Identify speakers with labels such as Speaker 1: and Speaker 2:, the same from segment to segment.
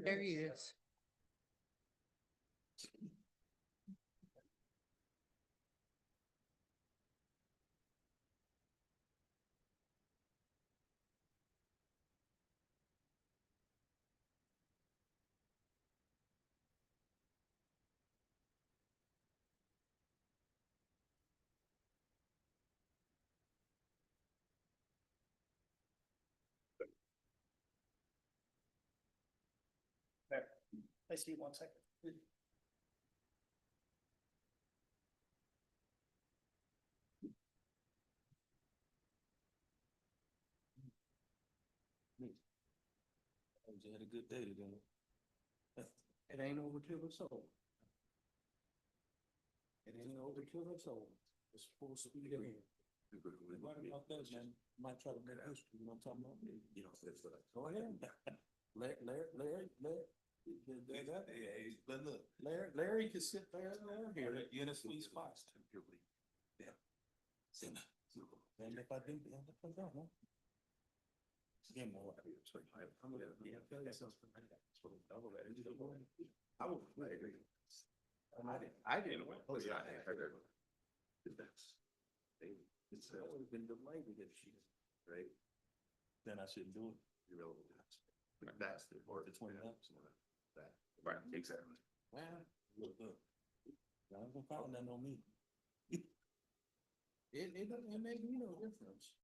Speaker 1: There he is. There. I see 1 second.
Speaker 2: You had a good day today.
Speaker 1: It ain't over till it's over. It ain't over till it's over. It's full speed ahead.
Speaker 2: Right about that, man. Might try to make this, you know what I'm talking about? You know, that's what I. Go ahead. Larry. But look, Larry can sit there and here in a sweet spot. Yeah. And if I do, I don't know. Yeah, more. I'm gonna tell you something. I will play. I didn't win. Oh, yeah, I heard it. It's always been delayed with this shit, right? Then I shouldn't do it. That's the or the 20 laps. That right, exactly. Well, look. I ain't gonna find that on me.
Speaker 1: It make me no difference.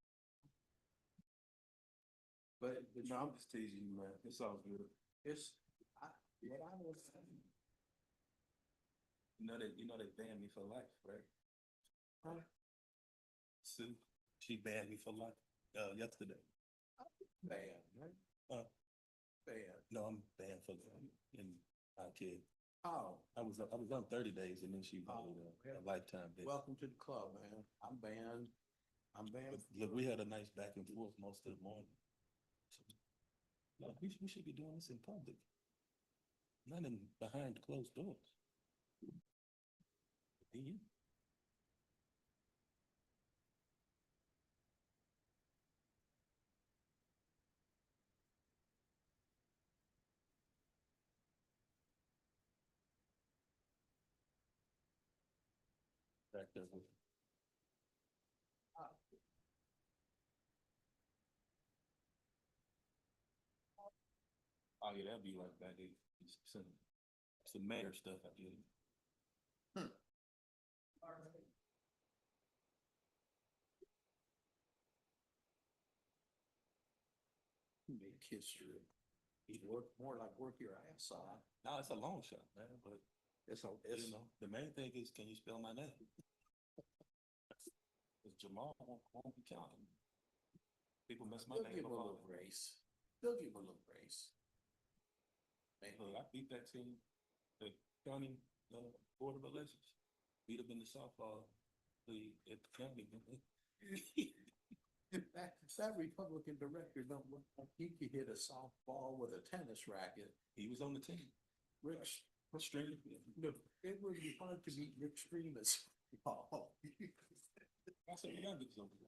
Speaker 2: But no, I'm just teasing you, man. It's all good.
Speaker 1: It's what I was saying.
Speaker 2: You know they banned me for life, right?
Speaker 1: Huh?
Speaker 2: Sue, she banned me for life yesterday.
Speaker 1: Bad, right? Bad.
Speaker 2: No, I'm banned for life in our kid.
Speaker 1: Oh,
Speaker 2: I was on 30 days and then she voted a lifetime ban.
Speaker 1: welcome to the club, man. I'm banned.
Speaker 2: But look, we had a nice back and forth most of the morning. So, no, we should be doing this in public, not in behind closed doors. Do you? Back there with. Oh yeah, that'd be like that. It's some mayor stuff I did.
Speaker 1: Make history. He'd work more like work your ass off.
Speaker 2: No, it's a long shot, man. But
Speaker 1: It's
Speaker 2: you know, the main thing is, can you spell my name? Because Jamal won't be counting. People mess my
Speaker 1: They'll
Speaker 2: name
Speaker 1: give him a
Speaker 2: up.
Speaker 1: little grace. They'll give him a little grace.
Speaker 2: Hey, look, I beat that team, the county board of elections. Beat them in the softball league at the county.
Speaker 1: That Republican director don't look like he could hit a softball with a tennis racket.
Speaker 2: He was on the team.
Speaker 1: Rick
Speaker 2: Stream.
Speaker 1: It would be hard to beat Rick Streamus.
Speaker 2: I said, you gotta get something.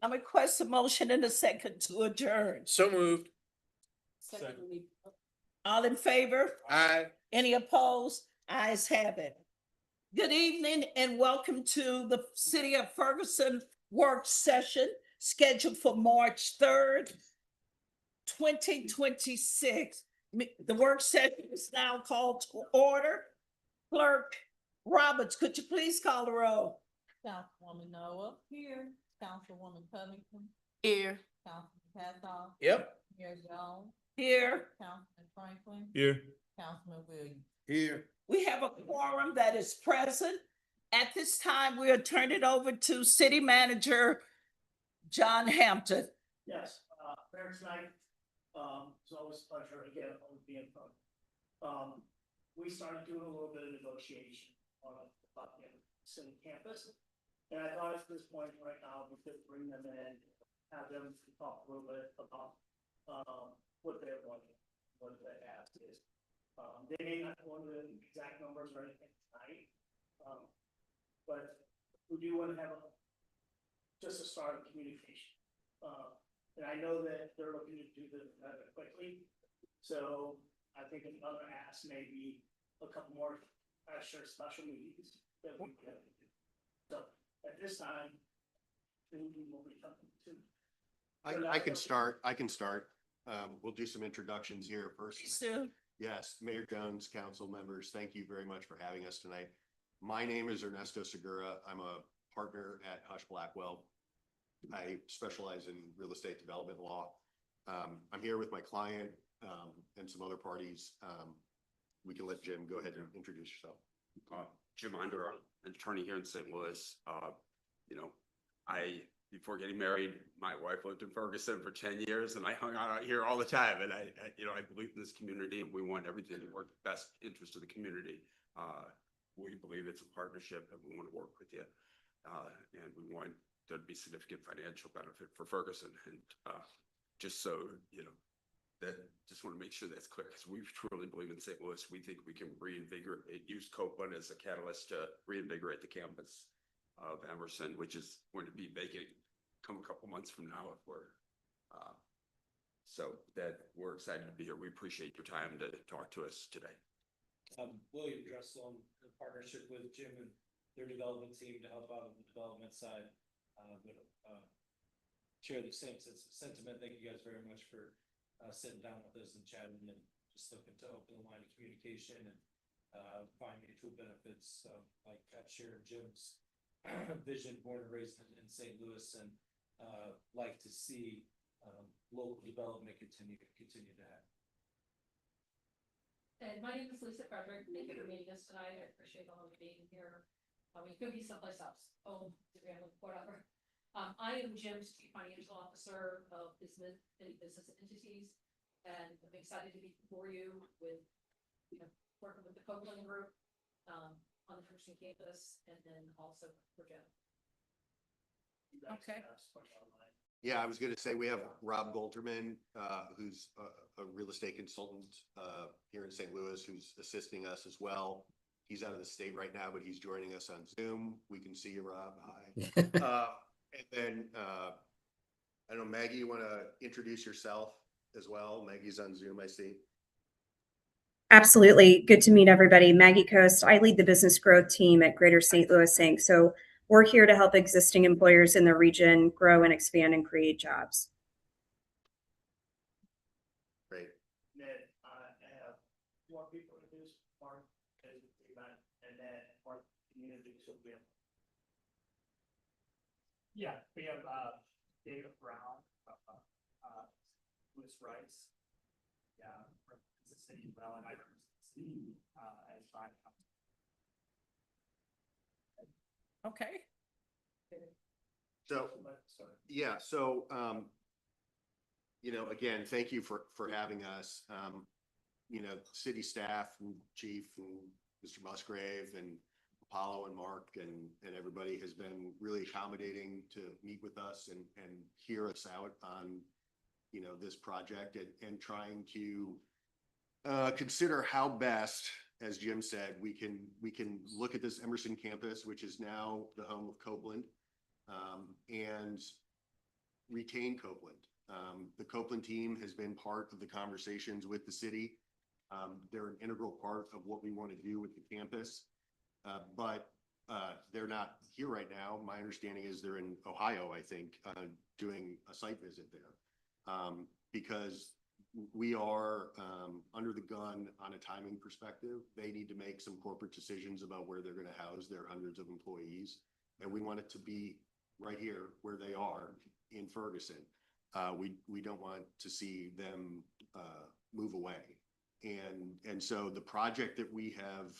Speaker 3: I request a motion and a second to adjourn.
Speaker 1: So moved.
Speaker 2: Second.
Speaker 3: All in favor?
Speaker 1: Aye.
Speaker 3: Any opposed? Ayes have it. Good evening and welcome to the City of Ferguson work session scheduled for March 3rd, 2026. The work session is now called to order. Clerk Roberts, could you please call the roll?
Speaker 4: Councilwoman Noah. Here. Councilwoman Covington.
Speaker 3: Here.
Speaker 4: Councilman Passoff.
Speaker 1: Yep.
Speaker 4: Mayor Jones.
Speaker 3: Here.
Speaker 4: Councilman Franklin.
Speaker 2: Here.
Speaker 4: Councilman Williams.
Speaker 1: Here.
Speaker 3: We have a quorum that is present. At this time, we'll turn it over to City Manager John Hampton.
Speaker 5: Yes, Mayor, tonight, it's always a pleasure again, always being front. We started doing a little bit of negotiation on the city campus. And I thought at this point right now, we could bring them in, have them talk a little bit about, what they're wanting, what their ask is. They may not want the exact numbers or anything tonight, but we do want to have just a start of communication. And I know that they're looking to do this rather quickly, so I think another ask may be a couple more extra special meetings that we can do. So at this time, we will be coming to.
Speaker 6: I can start. We'll do some introductions here first.
Speaker 3: Please do.
Speaker 6: Yes, Mayor Jones, council members, thank you very much for having us tonight. My name is Ernesto Segura. I'm a partner at Hush Blackwell. I specialize in real estate development law. I'm here with my client and some other parties. We can let Jim go ahead and introduce yourself.
Speaker 7: Jim Under, an attorney here in St. Louis. You know, before getting married, my wife lived in Ferguson for 10 years and I hung out here all the time. And I believe in this community and we want everything to work the best interest of the community. We believe it's a partnership and we want to work with you. And we want there to be significant financial benefit for Ferguson. And just so, just want to make sure that's clear because we truly believe in St. Louis. We think we can use Copeland as a catalyst to reinvigorate the campus of Emerson, which is going to be vacant come a couple months from now if we're so that we're excited to be here. We appreciate your time to talk to us today.
Speaker 8: William Dressel, in partnership with Jim and their development team to help out on the development side. Share the same sentiment. Thank you guys very much for sitting down with us and chatting and just looking to open the line of communication and find mutual benefits. Like I share Jim's vision, born and raised in St. Louis, and like to see local development continue to happen.
Speaker 9: And my name is Lisa Frederick. Thank you for meeting us tonight. I appreciate all of you being here. We could be someplace else. Whatever. I am Jim's Chief Financial Officer of business entities, and I'm excited to be before you with, working with the Copeland Group on the Ferguson campus, and then also for Jim.
Speaker 3: Okay.
Speaker 6: Yeah, I was going to say we have Rob Golterman, who's a real estate consultant here in St. Louis, who's assisting us as well. He's out of the state right now, but he's joining us on Zoom. We can see you, Rob. Hi. And then, I don't know, Maggie, you want to introduce yourself as well? Maggie's on Zoom, I see.
Speaker 10: Absolutely. Good to meet everybody. Maggie Coast. I lead the business growth team at Greater St. Louis Inc. So we're here to help existing employers in the region grow and expand and create jobs.
Speaker 6: Great.
Speaker 5: Then I have more people to do Mark as the event, and then Mark community, so we have. Yeah, we have David Brown, Louis Rice. Yeah, from the city of Bell, and I as fine.
Speaker 3: Okay.
Speaker 6: So, yeah, so, again, thank you for having us. City staff and chief and Mr. Musgrave and Apollo and Mark and everybody has been really accommodating to meet with us and hear us out on, this project and trying to consider how best, as Jim said, we can look at this Emerson campus, which is now the home of Copeland, and retain Copeland. The Copeland team has been part of the conversations with the city. They're an integral part of what we want to do with the campus, but they're not here right now. My understanding is they're in Ohio, I think, doing a site visit there, because we are under the gun on a timing perspective. They need to make some corporate decisions about where they're going to house their hundreds of employees. And we want it to be right here where they are in Ferguson. We don't want to see them move away. And so the project that we have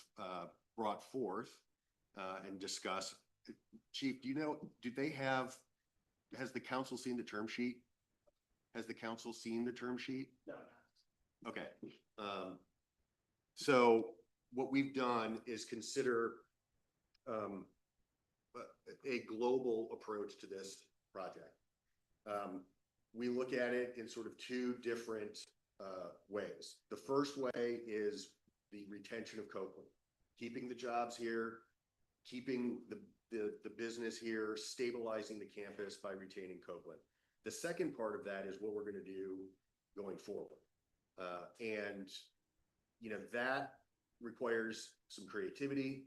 Speaker 6: brought forth and discussed, Chief, has the council seen the term sheet? Has the council seen the term sheet?
Speaker 5: No.
Speaker 6: Okay. So what we've done is consider a global approach to this project. We look at it in sort of two different ways. The first way is the retention of Copeland, keeping the jobs here, keeping the business here, stabilizing the campus by retaining Copeland. The second part of that is what we're going to do going forward. And, you know, that requires some creativity,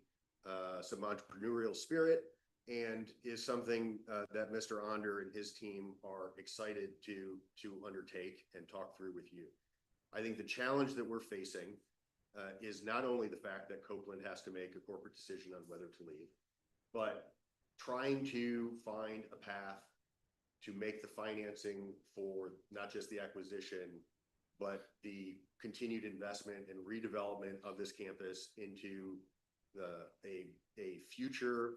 Speaker 6: some entrepreneurial spirit, and is something that Mr. Onder and his team are excited to undertake and talk through with you. I think the challenge that we're facing is not only the fact that Copeland has to make a corporate decision on whether to leave, but trying to find a path to make the financing for not just the acquisition, but the continued investment and redevelopment of this campus into a future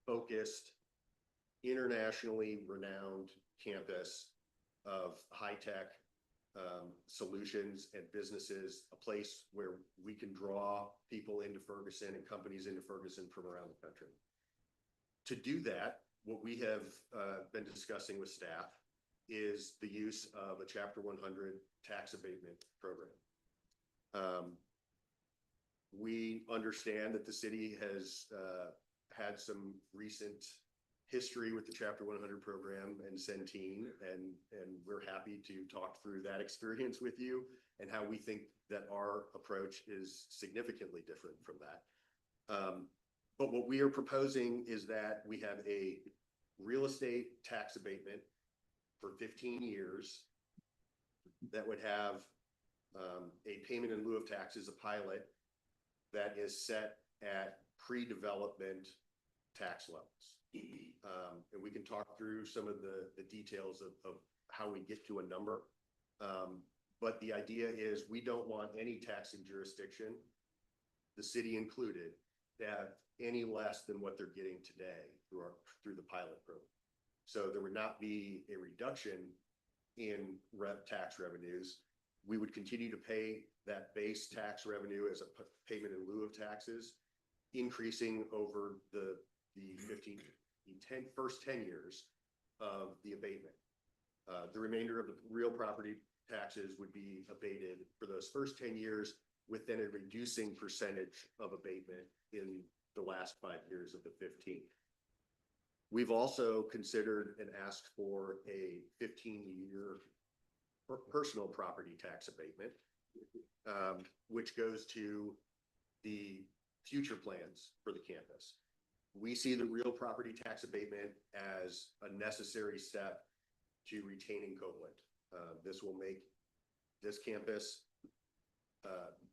Speaker 6: focused, internationally renowned campus of high-tech solutions and businesses, a place where we can draw people into Ferguson and companies into Ferguson from around the country. To do that, what we have been discussing with staff is the use of a Chapter 100 tax abatement program. We understand that the city has had some recent history with the Chapter 100 program and Centene, and we're happy to talk through that experience with you and how we think that our approach is significantly different from that. But what we are proposing is that we have a real estate tax abatement for 15 years that would have a payment in lieu of taxes, a pilot that is set at pre-development tax levels. And we can talk through some of the details of how we get to a number. But the idea is we don't want any taxing jurisdiction, the city included, to have any less than what they're getting today through the pilot program. So there would not be a reduction in tax revenues. We would continue to pay that base tax revenue as a payment in lieu of taxes, increasing over the first 10 years of the abatement. The remainder of the real property taxes would be abated for those first 10 years, with then a reducing percentage of abatement in the last 5 years of the 15. We've also considered and asked for a 15-year personal property tax abatement, which goes to the future plans for the campus. We see the real property tax abatement as a necessary step to retaining Copeland. This will make this campus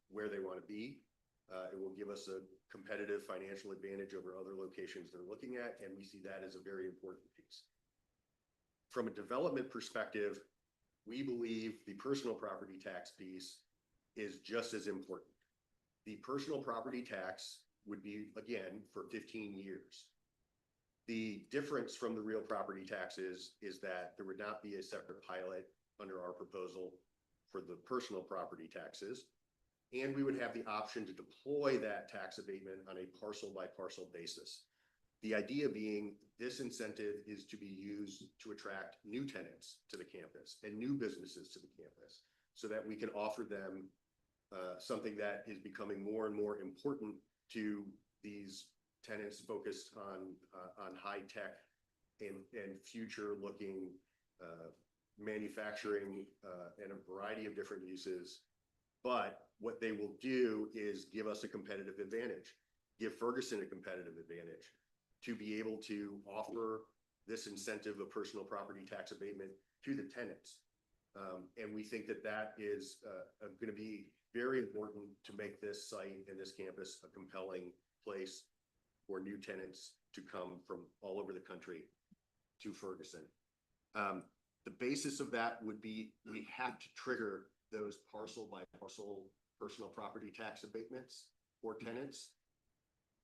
Speaker 6: where they want to be. It will give us a competitive financial advantage over other locations they're looking at, and we see that as a very important piece. From a development perspective, we believe the personal property tax piece is just as important. The personal property tax would be, again, for 15 years. The difference from the real property taxes is that there would not be a separate pilot under our proposal for the personal property taxes. And we would have the option to deploy that tax abatement on a parcel by parcel basis. The idea being this incentive is to be used to attract new tenants to the campus and new businesses to the campus so that we can offer them something that is becoming more and more important to these tenants focused on high tech and future looking manufacturing and a variety of different uses. But what they will do is give us a competitive advantage, give Ferguson a competitive advantage to be able to offer this incentive of personal property tax abatement to the tenants. And we think that that is going to be very important to make this site and this campus a compelling place for new tenants to come from all over the country to Ferguson. The basis of that would be we have to trigger those parcel by parcel personal property tax abatements for tenants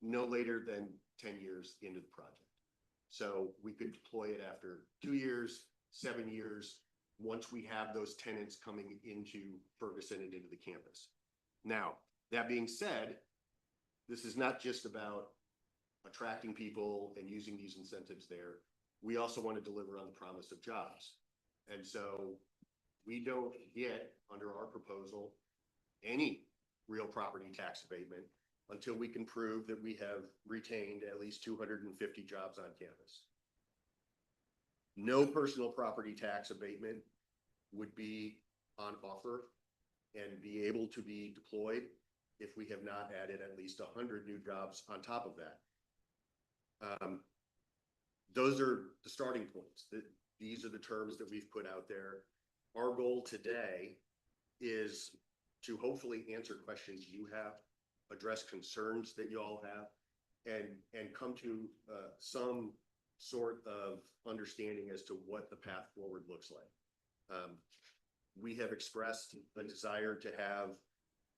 Speaker 6: no later than 10 years into the project. So we could deploy it after 2 years, 7 years, once we have those tenants coming into Ferguson and into the campus. Now, that being said, this is not just about attracting people and using these incentives there. We also want to deliver on the promise of jobs. And so we don't get, under our proposal, any real property tax abatement until we can prove that we have retained at least 250 jobs on campus. No personal property tax abatement would be on offer and be able to be deployed if we have not added at least 100 new jobs on top of that. Those are the starting points. These are the terms that we've put out there. Our goal today is to hopefully answer questions you have, address concerns that you all have, and come to some sort of understanding as to what the path forward looks like. We have expressed a desire to have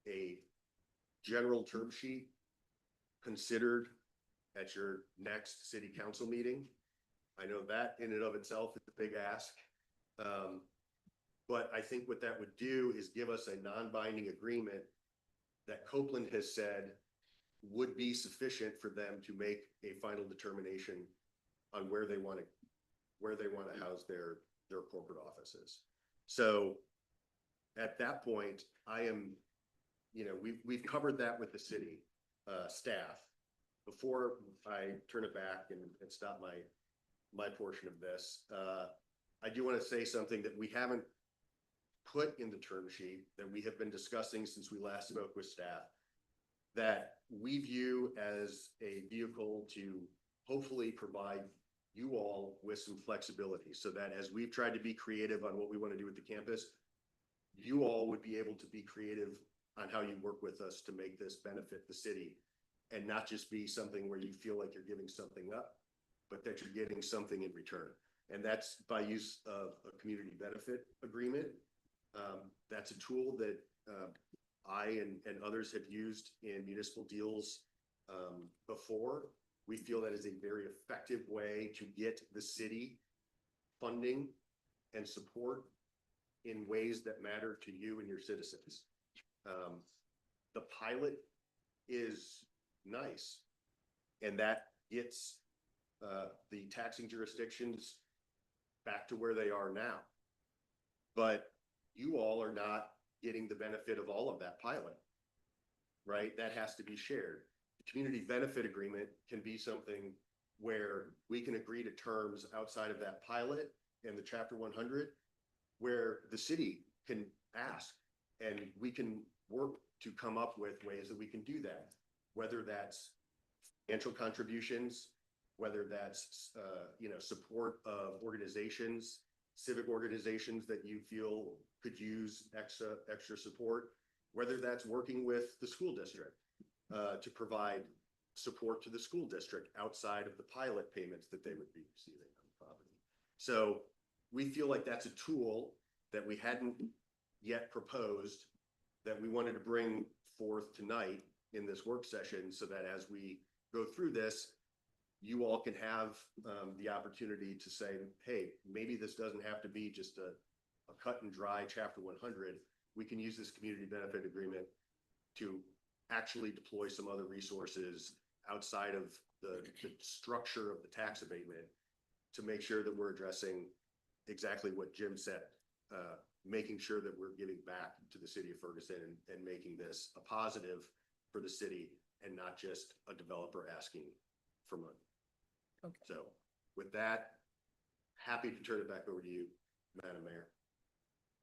Speaker 6: a general term sheet considered at your next city council meeting. I know that in and of itself is a big ask. But I think what that would do is give us a non-binding agreement that Copeland has said would be sufficient for them to make a final determination on where they want to house their corporate offices. So at that point, we've covered that with the city staff. Before I turn it back and stop my portion of this, I do want to say something that we haven't put in the term sheet that we have been discussing since we last spoke with staff, that we view as a vehicle to hopefully provide you all with some flexibility, so that as we've tried to be creative on what we want to do with the campus, you all would be able to be creative on how you work with us to make this benefit the city, and not just be something where you feel like you're giving something up, but that you're getting something in return. And that's by use of a community benefit agreement. That's a tool that I and others have used in municipal deals before. We feel that is a very effective way to get the city funding and support in ways that matter to you and your citizens. The pilot is nice, and that gets the taxing jurisdictions back to where they are now. But you all are not getting the benefit of all of that pilot, right? That has to be shared. The community benefit agreement can be something where we can agree to terms outside of that pilot and the Chapter 100, where the city can ask, and we can work to come up with ways that we can do that, whether that's financial contributions, whether that's support of organizations, civic organizations that you feel could use extra support, whether that's working with the school district to provide support to the school district outside of the pilot payments that they would be receiving on the property. So we feel like that's a tool that we hadn't yet proposed, that we wanted to bring forth tonight in this work session, so that as we go through this, you all can have the opportunity to say, hey, maybe this doesn't have to be just a cut and dry Chapter 100. We can use this community benefit agreement to actually deploy some other resources outside of the structure of the tax abatement to make sure that we're addressing exactly what Jim said, making sure that we're giving back to the city of Ferguson and making this a positive for the city and not just a developer asking for money.
Speaker 3: Okay.
Speaker 6: So with that, happy to turn it back over to you, Madam Mayor.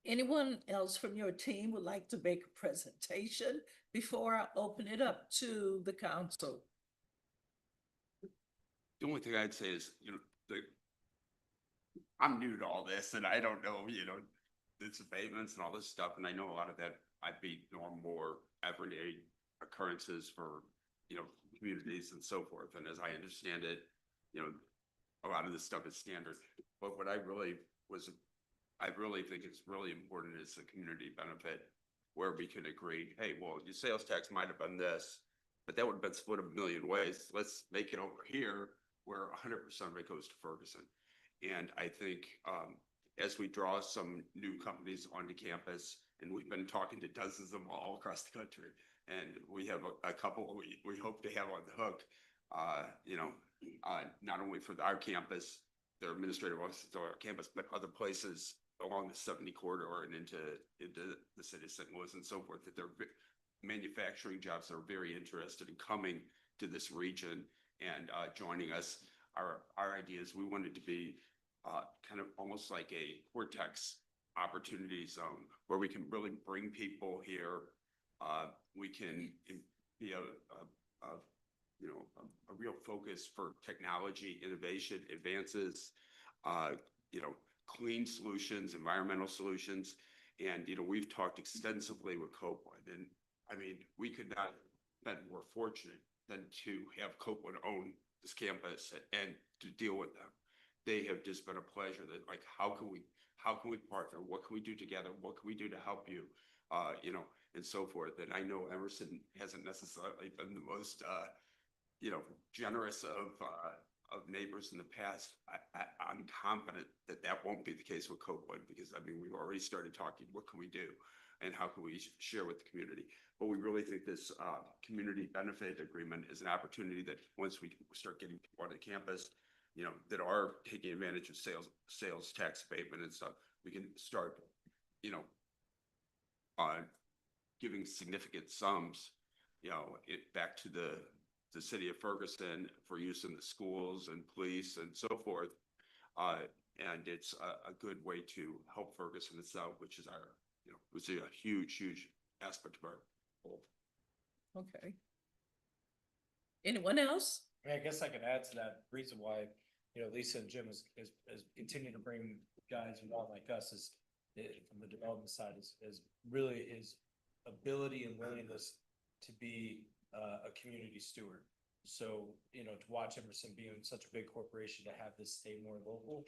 Speaker 3: Anyone else from your team would like to make a presentation before I open it up to the council?
Speaker 7: The only thing I'd say is, I'm new to all this and I don't know, this abatements and all this stuff. And I know a lot of that I'd be more everyday occurrences for, communities and so forth. And as I understand it, a lot of this stuff is standard. But what I really think is really important is the community benefit, where we can agree, hey, well, your sales tax might have been this, but that would have been split a million ways. Let's make it over here where 100% of it goes to Ferguson. And I think as we draw some new companies onto campus, and we've been talking to dozens of them all across the country, and we have a couple we hope to have on the hook not only for our campus, their administrative offices on our campus, but other places along the 70 corridor and into the city of St. Louis and so forth, that they're manufacturing jobs that are very interested in coming to this region and joining us. Our idea is we wanted to be kind of almost like a vortex opportunity zone where we can really bring people here. We can be a real focus for technology, innovation, advances, clean solutions, environmental solutions. And, we've talked extensively with Copeland, and I mean, we could not have been more fortunate than to have Copeland own this campus and to deal with them. They have just been a pleasure. That like, how can we partner? What can we do together? What can we do to help you? And so forth. And I know Emerson hasn't necessarily been the most, generous of neighbors in the past. I'm confident that that won't be the case with Copeland, because I mean, we've already started talking, what can we do? And how can we share with the community? But we really think this community benefit agreement is an opportunity that once we start getting people on the campus, that are taking advantage of sales tax abatement and stuff, we can start, giving significant sums, back to the city of Ferguson for use in the schools and police and so forth. And it's a good way to help Ferguson itself, which is which is a huge aspect of our goal.
Speaker 3: Okay. Anyone else?
Speaker 8: I guess I could add to that. Reason why, Lisa and Jim is continuing to bring guys along like us is from the development side is really his ability and willingness to be a community steward. So, to watch Emerson being such a big corporation, to have this stay more local,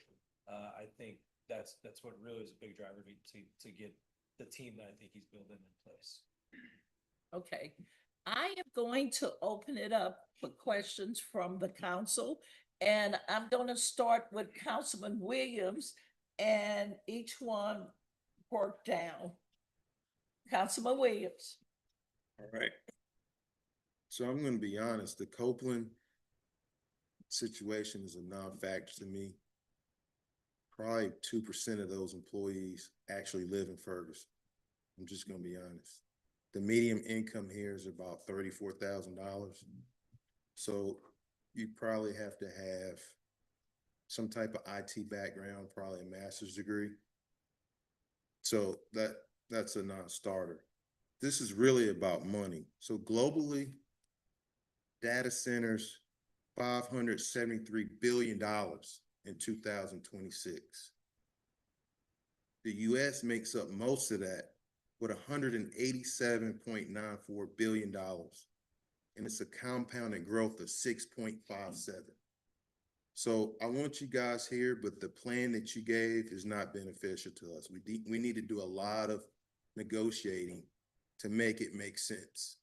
Speaker 8: I think that's what really is a big driver to get the team that I think he's building in place.
Speaker 3: Okay, I am going to open it up for questions from the council. And I'm going to start with Councilman Williams and each one work down. Councilman Williams.
Speaker 11: All right. So I'm going to be honest, the Copeland situation is a non-factor to me. Probably 2% of those employees actually live in Ferguson. I'm just going to be honest. The median income here is about $34,000. So you probably have to have some type of IT background, probably a master's degree. So that's a non-starter. This is really about money. So globally, data centers, $573 billion in 2026. The US makes up most of that with $187.94 billion. And it's a compounded growth of 6.57. So I want you guys here, but the plan that you gave is not beneficial to us. We need to do a lot of negotiating to make it make sense.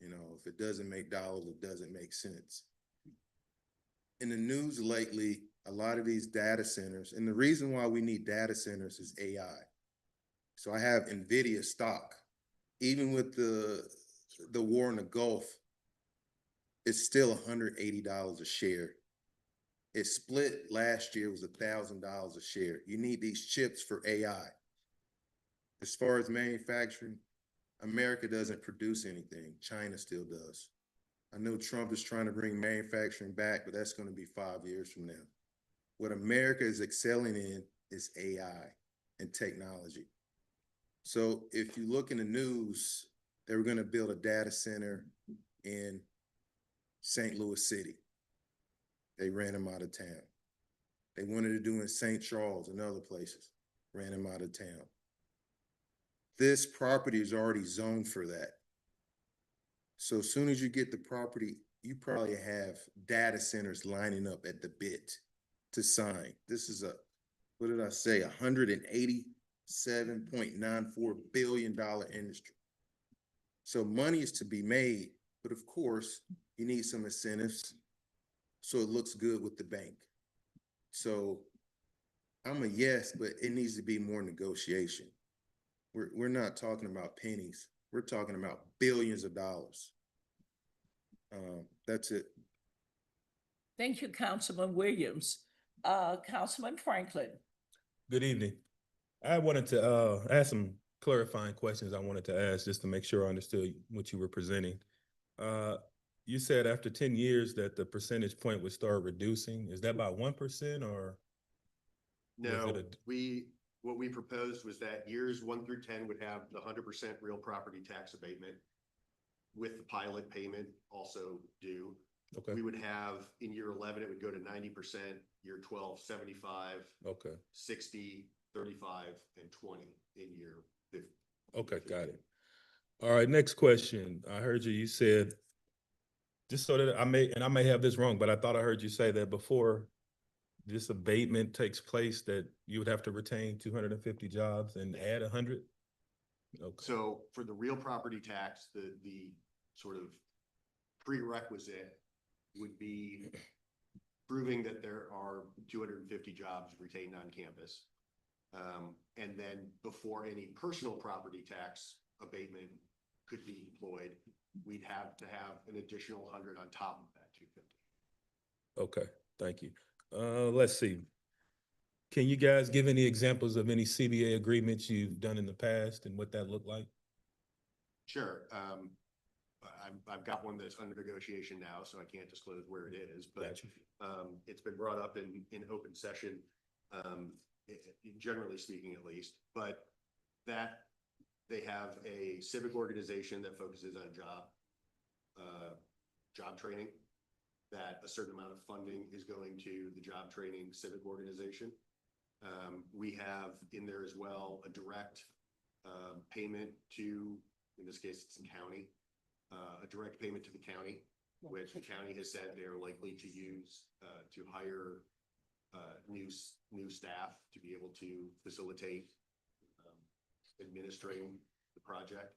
Speaker 11: If it doesn't make dollars, it doesn't make sense. In the news lately, a lot of these data centers, and the reason why we need data centers is AI. So I have NVIDIA stock. Even with the war in the Gulf, it's still $180 a share. It split last year, was $1,000 a share. You need these chips for AI. As far as manufacturing, America doesn't produce anything. China still does. I know Trump is trying to bring manufacturing back, but that's going to be 5 years from now. What America is excelling in is AI and technology. So if you look in the news, they were going to build a data center in St. Louis City. They ran them out of town. They wanted to do in St. Charles and other places, ran them out of town. This property is already zoned for that. So as soon as you get the property, you probably have data centers lining up at the bit to sign. This is what did I say, $187.94 billion industry. So money is to be made, but of course, you need some incentives so it looks good with the bank. So I'm a yes, but it needs to be more negotiation. We're not talking about pennies. We're talking about billions of dollars. That's it.
Speaker 3: Thank you, Councilman Williams. Councilman Franklin.
Speaker 12: Good evening. I wanted to ask some clarifying questions I wanted to ask just to make sure I understood what you were presenting. You said after 10 years that the percentage point would start reducing. Is that by 1% or?
Speaker 6: No, what we proposed was that years 1 through 10 would have the 100% real property tax abatement with the pilot payment also due.
Speaker 12: Okay.
Speaker 6: We would have in year 11, it would go to 90%, year 12, 75,
Speaker 12: Okay.
Speaker 6: 60, 35, and 20 in year 50.
Speaker 12: Okay, got it. All right, next question. I heard you said, just so that I may have this wrong, but I thought I heard you say that before this abatement takes place, that you would have to retain 250 jobs and add 100? Okay.
Speaker 6: So for the real property tax, the sort of prerequisite would be proving that there are 250 jobs retained on campus. And then before any personal property tax abatement could be employed, we'd have to have an additional 100 on top of that 250.
Speaker 12: Okay, thank you. Let's see. Can you guys give any examples of any CBA agreements you've done in the past and what that looked like?
Speaker 6: Sure. I've got one that's under negotiation now, so I can't disclose where it is, but
Speaker 12: Gotcha.
Speaker 6: it's been brought up in open session, generally speaking at least, but that they have a civic organization that focuses on job training, that a certain amount of funding is going to the job training civic organization. We have in there as well a direct payment to, in this case, it's in county, a direct payment to the county, which the county has said they're likely to use to hire new staff to be able to facilitate administering the project.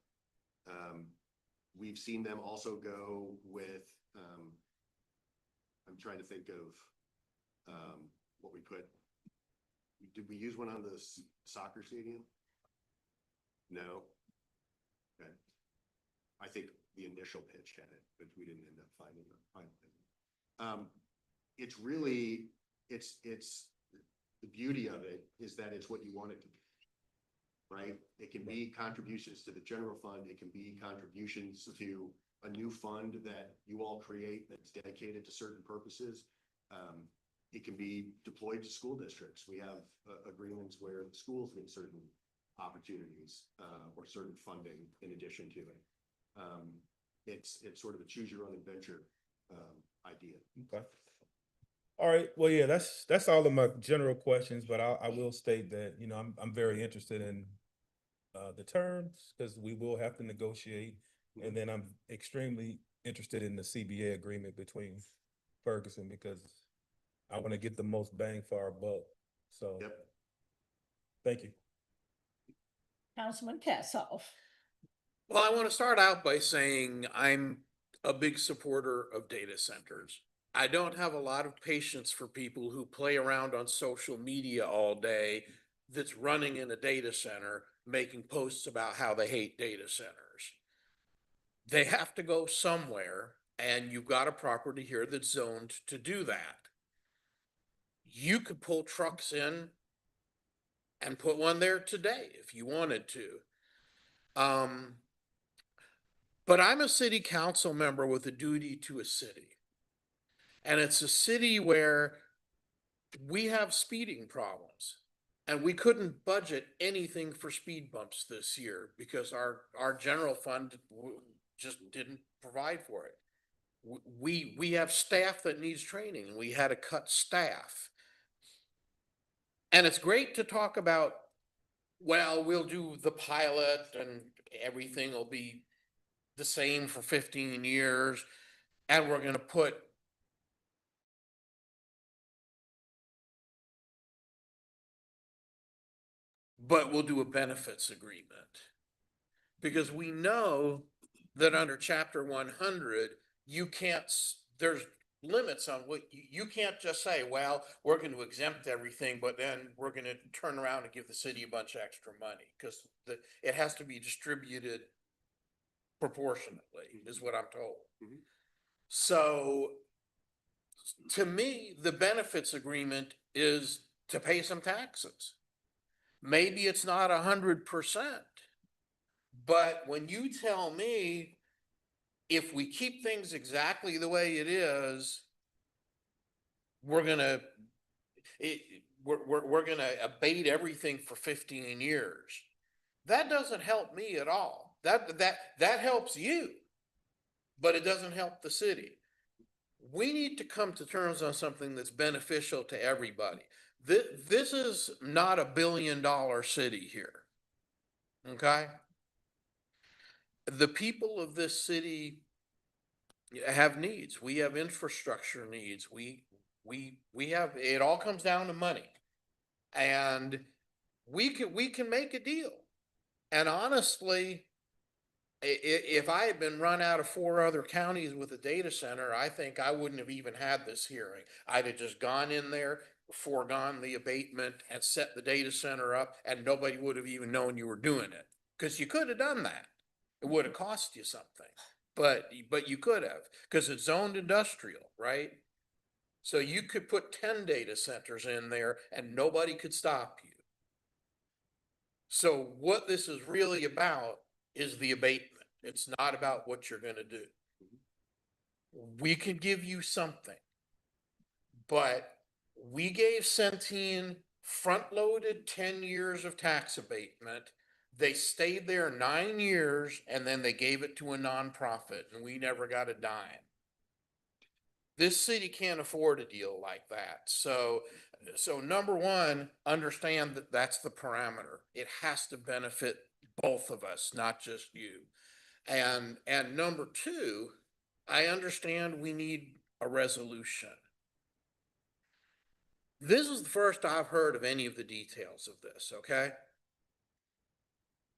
Speaker 6: We've seen them also go with, I'm trying to think of what we put. Did we use one on the soccer stadium? No. Okay. I think the initial pitch had it, but we didn't end up finding it. It's really, it's the beauty of it is that it's what you want it to be, right? It can be contributions to the general fund. It can be contributions to a new fund that you all create that's dedicated to certain purposes. It can be deployed to school districts. We have agreements where the schools get certain opportunities or certain funding in addition to it. It's sort of a choose your own adventure idea.
Speaker 12: Okay. All right. Well, yeah, that's all of my general questions, but I will state that, you know, I'm very interested in the terms because we will have to negotiate. And then I'm extremely interested in the CBA agreement between Ferguson because I want to get the most bang for our buck. So,
Speaker 6: Yep.
Speaker 12: Thank you.
Speaker 3: Councilman Kassoff.
Speaker 1: Well, I want to start out by saying I'm a big supporter of data centers. I don't have a lot of patience for people who play around on social media all day that's running in a data center, making posts about how they hate data centers. They have to go somewhere, and you've got a property here that's zoned to do that. You could pull trucks in and put one there today if you wanted to. But I'm a city council member with a duty to a city. And it's a city where we have speeding problems. And we couldn't budget anything for speed bumps this year because our general fund just didn't provide for it. We have staff that needs training and we had to cut staff. And it's great to talk about, well, we'll do the pilot and everything will be the same for 15 years. And we're going to put but we'll do a benefits agreement because we know that under chapter 100, you can't, there's limits on what you can't just say, well, we're going to exempt everything, but then we're going to turn around and give the city a bunch of extra money because it has to be distributed proportionately is what I'm told.
Speaker 6: Mm-hmm.
Speaker 1: So To me, the benefits agreement is to pay some taxes. Maybe it's not 100%. But when you tell me if we keep things exactly the way it is, we're gonna, we're gonna abate everything for 15 years. That doesn't help me at all. That helps you, but it doesn't help the city. We need to come to terms on something that's beneficial to everybody. This is not a $1 billion city here. Okay? The people of this city have needs. We have infrastructure needs. We have, it all comes down to money. And we can make a deal. And honestly, if I had been run out of 4 other counties with a data center, I think I wouldn't have even had this hearing. I'd have just gone in there, foregone the abatement and set the data center up, and nobody would have even known you were doing it. Because you could have done that. It would have cost you something, but you could have, because it's zoned industrial, right? So you could put 10 data centers in there and nobody could stop you. So what this is really about is the abatement. It's not about what you're gonna do. We can give you something, but we gave Centene front-loaded 10 years of tax abatement. They stayed there 9 years and then they gave it to a nonprofit and we never got a dime. This city can't afford a deal like that. So number one, understand that that's the parameter. It has to benefit both of us, not just you. And number two, I understand we need a resolution. This is the first I've heard of any of the details of this, okay?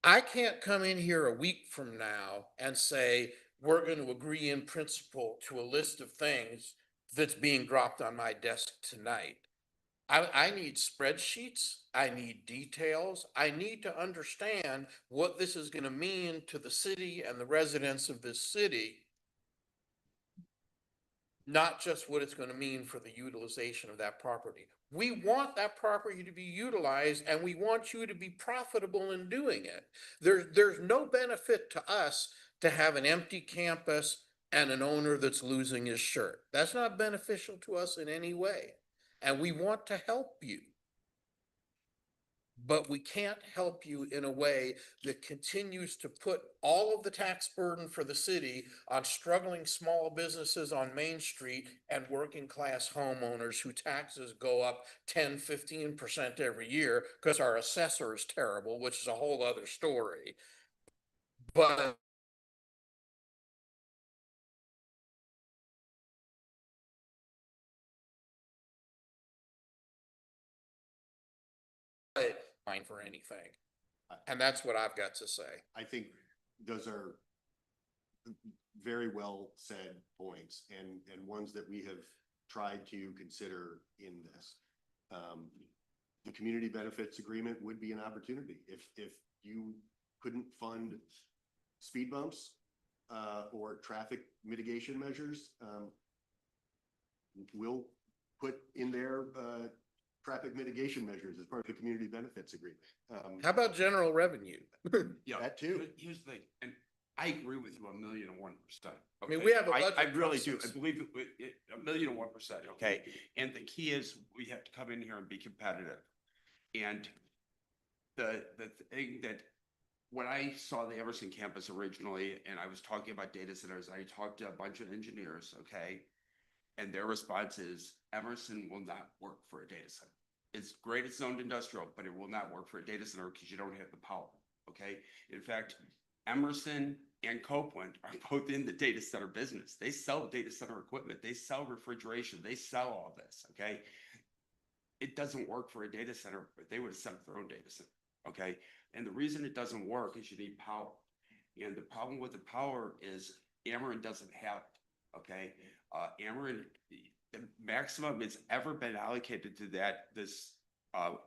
Speaker 1: I can't come in here a week from now and say, we're going to agree in principle to a list of things that's being dropped on my desk tonight. I need spreadsheets. I need details. I need to understand what this is going to mean to the city and the residents of this city, not just what it's going to mean for the utilization of that property. We want that property to be utilized and we want you to be profitable in doing it. There's no benefit to us to have an empty campus and an owner that's losing his shirt. That's not beneficial to us in any way. And we want to help you. But we can't help you in a way that continues to put all of the tax burden for the city on struggling small businesses on Main Street and working class homeowners whose taxes go up 10, 15% every year because our assessor is terrible, which is a whole other story. But fine for anything. And that's what I've got to say.
Speaker 6: I think those are very well said points and ones that we have tried to consider in this. The community benefits agreement would be an opportunity. If you couldn't fund speed bumps or traffic mitigation measures, we'll put in there traffic mitigation measures as part of the community benefits agreement.
Speaker 1: How about general revenue?
Speaker 7: Yeah,
Speaker 6: That too.
Speaker 7: Here's the thing, and I agree with you 1,001%.
Speaker 1: I mean, we have a
Speaker 7: I
Speaker 1: budget
Speaker 7: really do. I
Speaker 1: process.
Speaker 7: believe 1,001%, okay? And the key is we have to come in here and be competitive. And the thing that, when I saw the Emerson campus originally, and I was talking about data centers, I talked to a bunch of engineers, okay? And their response is Emerson will not work for a data center. It's great, it's zoned industrial, but it will not work for a data center because you don't have the power, okay? In fact, Emerson and Copeland are both in the data center business. They sell data center equipment, they sell refrigeration, they sell all this, okay? It doesn't work for a data center, but they would have set up their own data center, okay? And the reason it doesn't work is you need power. And the problem with the power is Ameren doesn't have it, okay? Ameren, the maximum it's ever been allocated to this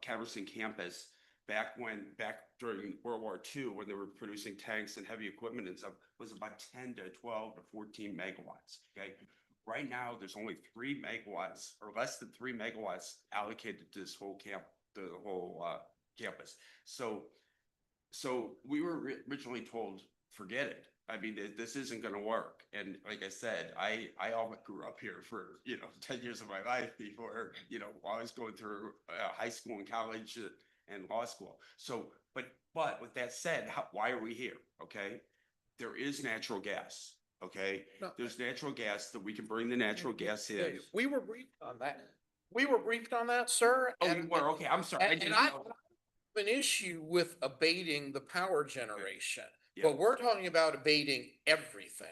Speaker 7: Emerson campus back during World War II, when they were producing tanks and heavy equipment and stuff, was about 10 to 12 to 14 megawatts, okay? right now, there's only 3 megawatts or less than 3 megawatts allocated to this whole the whole campus. So we were originally told, forget it. I mean, this isn't gonna work. And like I said, I all grew up here for, 10 years of my life before, while I was going through high school and college and law school. So, but with that said, why are we here? Okay. There is natural gas. Okay.
Speaker 1: No.
Speaker 7: There's natural gas that we can bring the natural gas in.
Speaker 1: Yeah, we were briefed on that. We were briefed on that, sir.
Speaker 7: Oh, you were, okay, I'm sorry. I
Speaker 1: And
Speaker 7: didn't
Speaker 1: I
Speaker 7: know.
Speaker 1: have an issue with abating the power generation,
Speaker 7: Yeah.
Speaker 1: but we're talking about abating everything.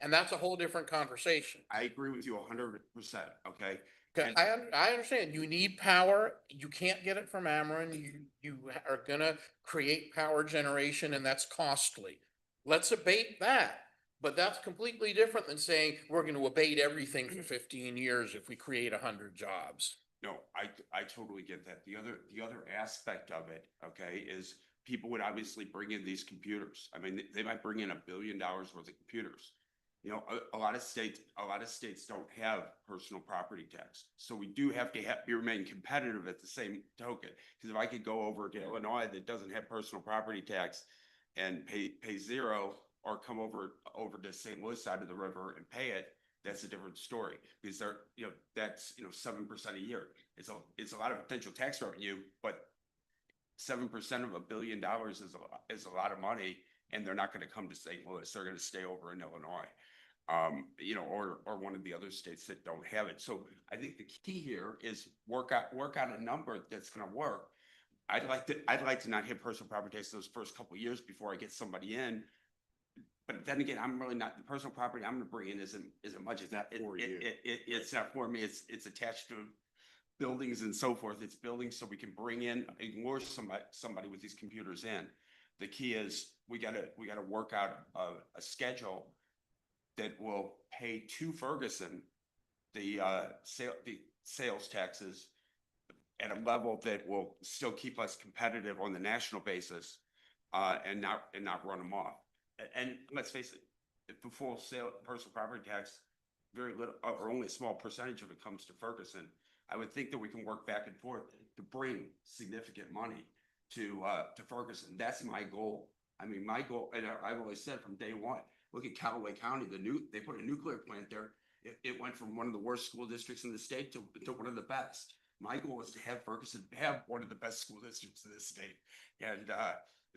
Speaker 1: And that's a whole different conversation.
Speaker 7: I agree with you 100%, okay?
Speaker 1: Okay,
Speaker 7: And-
Speaker 1: I understand you need power. You can't get it from Ameren. You are gonna create power generation and that's costly. Let's abate that. But that's completely different than saying we're gonna abate everything for 15 years if we create 100 jobs.
Speaker 7: No, I totally get that. The other aspect of it, okay, is people would obviously bring in these computers. I mean, they might bring in $1 billion worth of computers. A lot of states don't have personal property tax. So we do have to remain competitive at the same token. Because if I could go over to Illinois that doesn't have personal property tax and pay zero, or come over to St. Louis side of the river and pay it, that's a different story. Because that's 7% a year. It's a lot of potential tax revenue, but 7% of $1 billion is a lot of money, and they're not going to come to St. Louis. They're going to stay over in Illinois, or one of the other states that don't have it. So I think the key here is work out a number that's going to work. I'd like to not hit personal property tax those first couple of years before I get somebody in. But then again, I'm really not, the personal property I'm gonna bring in isn't much. It's not for you. It's not for me. It's attached to buildings and so forth. It's buildings so we can bring in and lure somebody with these computers in. The key is we gotta work out a schedule that will pay to Ferguson the sales taxes at a level that will still keep us competitive on the national basis, and not run them off. And let's face it, if the full sale personal property tax, very little or only a small percentage of it comes to Ferguson, I would think that we can work back and forth to bring significant money to Ferguson. That's my goal. I mean, my goal, and I've always said from day one, look at Callaway County, they put a nuclear plant there. It went from one of the worst school districts in the state to one of the best. My goal is to have Ferguson have one of the best school districts in this state. And,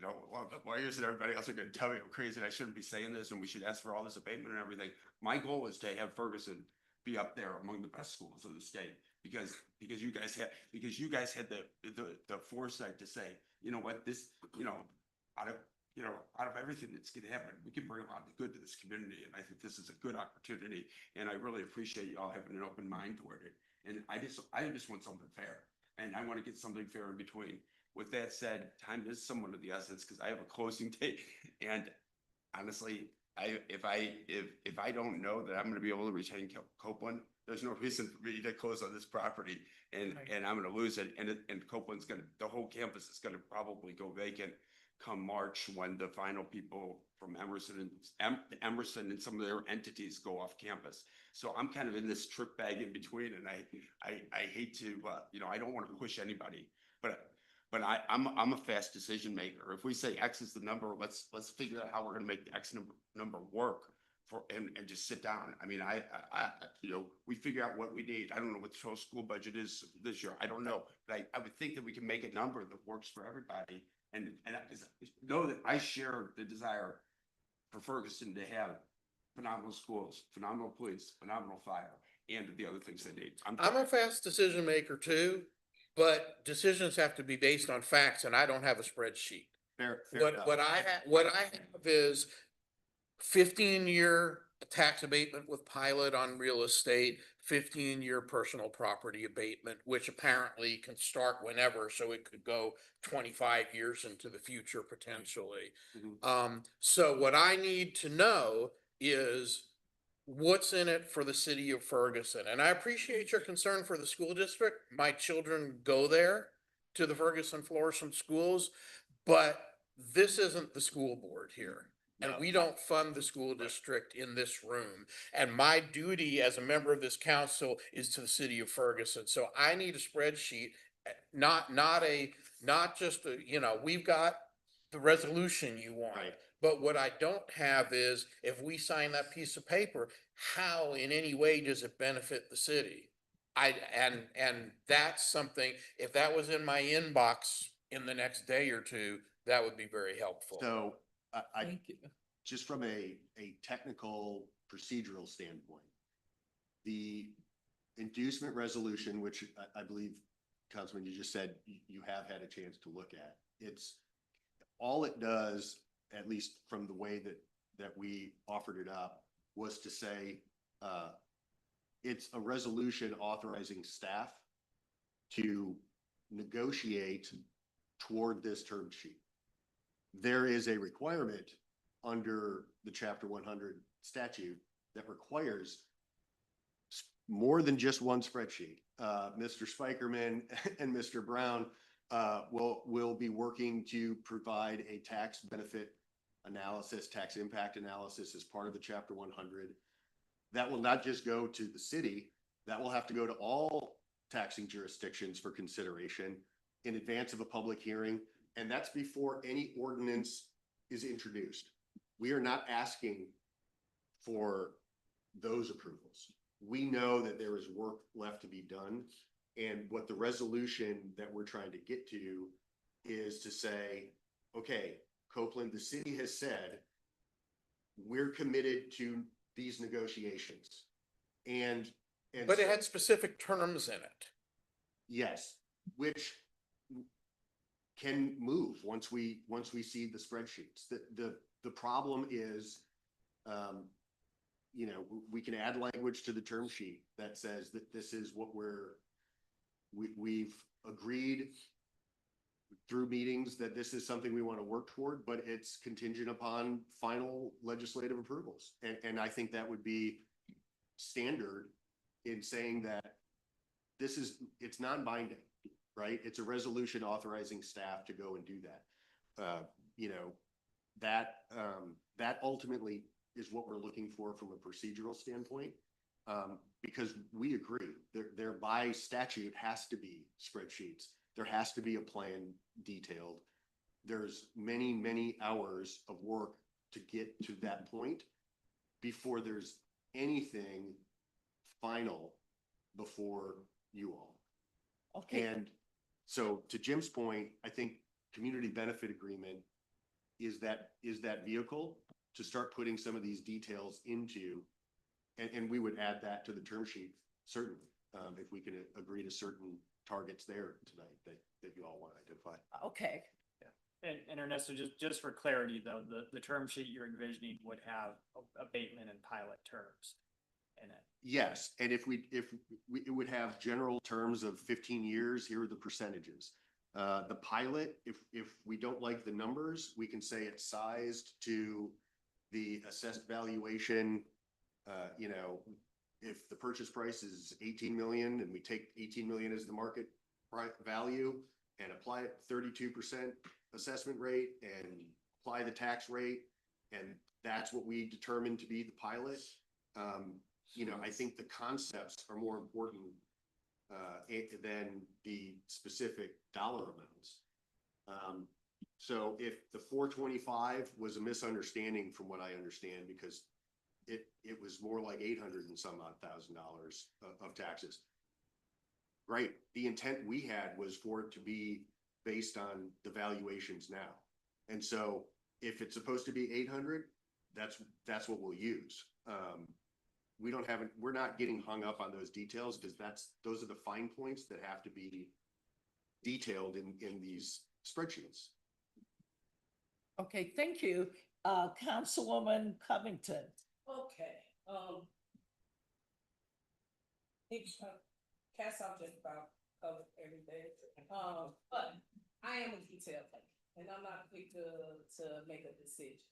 Speaker 7: well, the lawyers and everybody else are going to tell me I'm crazy and I shouldn't be saying this and we should ask for all this abatement and everything. My goal is to have Ferguson be up there among the best schools of the state because you guys had the foresight to say, you know what, this, out of everything that's going to happen, we can bring a lot of good to this community. And I think this is a good opportunity. And I really appreciate you all having an open mind toward it. And I just want something fair, and I want to get something fair in between. With that said, time is somewhat of the essence because I have a closing date, and honestly, if I don't know that I'm going to be able to retain Copeland, there's no reason for me to close on this property, and I'm going to lose it, and Copeland's the whole campus is going to probably go vacant come March when the final people from Emerson and some of their entities go off campus. So I'm kind of in this trick bag in between, and I hate to, I don't want to push anybody, but I'm a fast decision maker. If we say X is the number, let's figure out how we're going to make the X number work and just sit down. I mean, we figure out what we need. I don't know what the total school budget is this year. I don't know, but I would think that we can make a number that works for everybody. And know that I share the desire for Ferguson to have phenomenal schools, phenomenal police, phenomenal fire, and the other things they need.
Speaker 1: I'm a fast decision maker too, but decisions have to be based on facts, and I don't have a spreadsheet.
Speaker 6: Fair
Speaker 1: What I have is 15-year tax abatement with pilot on real estate, 15-year personal property abatement, which apparently can start whenever, so it could go 25 years into the future potentially. So what I need to know is what's in it for the city of Ferguson. And I appreciate your concern for the school district. My children go there to the Ferguson Florissant schools, but this isn't the school board here. And
Speaker 6: No.
Speaker 1: we don't fund the school district in this room. And my duty as a member of this council is to the city of Ferguson. So I need a spreadsheet, not just a, we've got the resolution you want.
Speaker 6: Right.
Speaker 1: But what I don't have is, if we sign that piece of paper, how in any way does it benefit the city? And that's something, if that was in my inbox in the next day or two, that would be very helpful.
Speaker 6: So I
Speaker 3: Thank you.
Speaker 6: just from a technical procedural standpoint, the inducement resolution, which I believe, Councilman, you just said you have had a chance to look at. It's all it does, at least from the way that we offered it up, was to say, it's a resolution authorizing staff to negotiate toward this term sheet. There is a requirement under the Chapter 100 statute that requires more than just one spreadsheet. Mr. Spikerman and Mr. Brown will be working to provide a tax benefit analysis, tax impact analysis as part of the Chapter 100. That will not just go to the city, that will have to go to all taxing jurisdictions for consideration in advance of a public hearing. And that's before any ordinance is introduced. We are not asking for those approvals. We know that there is work left to be done. And what the resolution that we're trying to get to is to say, okay, Copeland, the city has said, we're committed to these negotiations.
Speaker 1: But it had specific terms in it.
Speaker 6: Yes, which can move once we see the spreadsheets. The problem is, we can add language to the term sheet that says that this is what we've agreed through meetings, that this is something we want to work toward, but it's contingent upon final legislative approvals. And I think that would be standard in saying that it's non-binding, right? It's a resolution authorizing staff to go and do that. That ultimately is what we're looking for from a procedural standpoint, because we agree there by statute has to be spreadsheets. There has to be a plan detailed. There's many, many hours of work to get to that point before there's anything final before you all.
Speaker 3: Okay.
Speaker 6: And so to Jim's point, I think community benefit agreement is that vehicle to start putting some of these details into, and we would add that to the term sheet, certainly, if we can agree to certain targets there tonight that you all want to identify.
Speaker 3: Okay.
Speaker 13: And Ernesto, just for clarity though, the term sheet you're envisioning would have abatement and pilot terms in it.
Speaker 6: Yes, and if it would have general terms of 15 years, here are the percentages. The pilot, if we don't like the numbers, we can say it's sized to the assessed valuation. If the purchase price is 18 million and we take 18 million as the market value and apply it 32% assessment rate and apply the tax rate, and that's what we determine to be the pilot. I think the concepts are more important than the specific dollar amounts. So if the 425 was a misunderstanding from what I understand, because it was more like 800 and some odd $1,000 of taxes. Right. The intent we had was for it to be based on the valuations now. And so if it's supposed to be 800, that's what we'll use. We're not getting hung up on those details, because those are the fine points that have to be detailed in these spreadsheets.
Speaker 3: Okay, thank you. Councilwoman Covington.
Speaker 4: Okay, Cass, I'll just about cover everything. But I am a detail thinker, and I'm not quick to make a decision.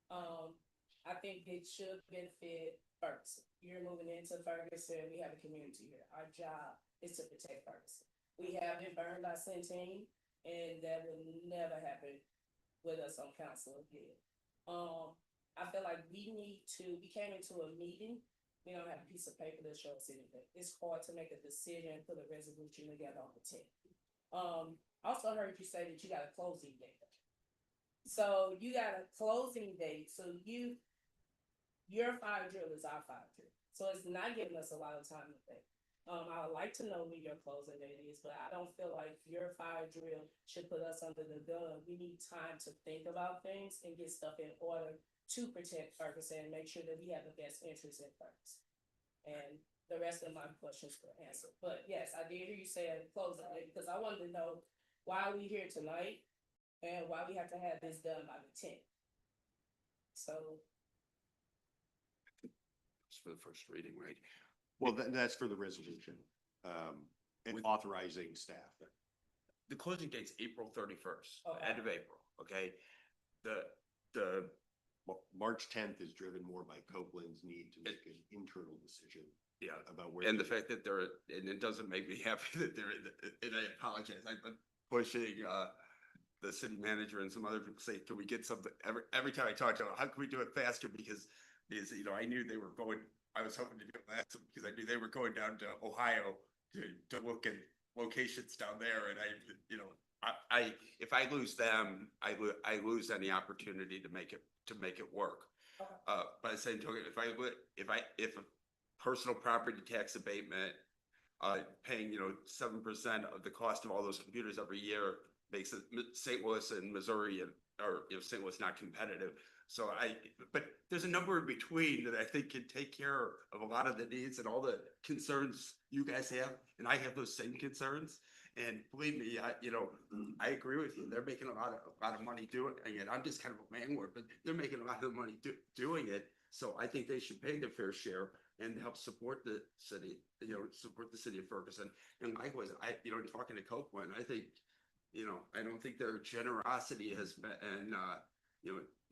Speaker 4: I think it should benefit Ferguson. You're moving into Ferguson, we have a community here. Our job is to protect Ferguson. We have been burned by Centene, and that will never happen with us on council again. I feel like we came into a meeting, we don't have a piece of paper that shows anything. It's hard to make a decision, put a resolution together on the 10th. Also heard you say that you got a closing date. So you got a closing date, so your fire drill is our fire drill. So it's not giving us a lot of time to think. I would like to know when your closing date is, but I don't feel like your fire drill should put us under the gun. We need time to think about things and get stuff in order to protect Ferguson and make sure that we have the best interests in Ferguson. And the rest of my questions were answered. But yes, I did hear you say a closing date because I wanted to know why are we here tonight and why we have to have this done by the 10th. So
Speaker 7: It's for the first reading, right?
Speaker 6: Well, that's for the resolution, and
Speaker 7: With-
Speaker 6: authorizing staff.
Speaker 7: The closing date's April 31st,
Speaker 4: Okay.
Speaker 7: end of April, okay? The,
Speaker 6: March 10th is driven more by Copeland's need to make an internal decision
Speaker 7: yeah,
Speaker 6: about where.
Speaker 7: and the fact that they're, and it doesn't make me happy that they're, and I apologize, I've been pushing, the city manager and some other people say, can we get something, every time I talk to them, how can we do it faster? Because, you know, I knew they were going, I was hoping to do it last, because I knew they were going down to Ohio to look at locations down there, and you know, if I lose them, I lose any opportunity to make it work. By the same token, if a personal property tax abatement, paying, 7% of the cost of all those computers every year makes it St. Louis and Missouri or St. Louis not competitive. So but there's a number in between that I think can take care of a lot of the needs and all the concerns you guys have, and I have those same concerns. And believe me, I agree with you. They're making a lot of money doing it. Again, I'm just kind of a landlord, but they're making a lot of money doing it. So I think they should pay their fair share and help support the city, support the city of Ferguson. And likewise, talking to Copeland, I think, I don't think their generosity has been, and,